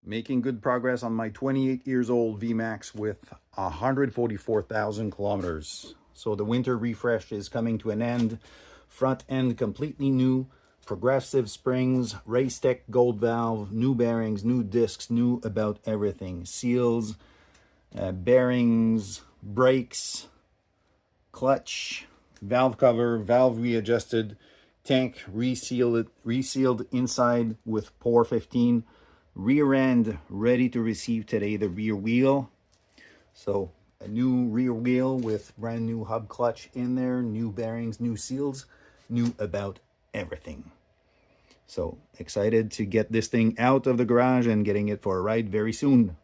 Making good progress on my 28 years old Vmax with 144,000 kilometers. So the winter refresh is coming to an end. Front end completely new, progressive springs, Race Tech gold valve, new bearings, new discs, new about everything. Seals, bearings, brakes, clutch, valve cover, valve readjusted, tank resealed inside with POR 15. Rear end ready to receive today, the rear wheel. So a new rear wheel with brand new hub clutch in there, new bearings, new seals, new about everything. So excited to get this thing out of the garage and getting it for a ride very soon.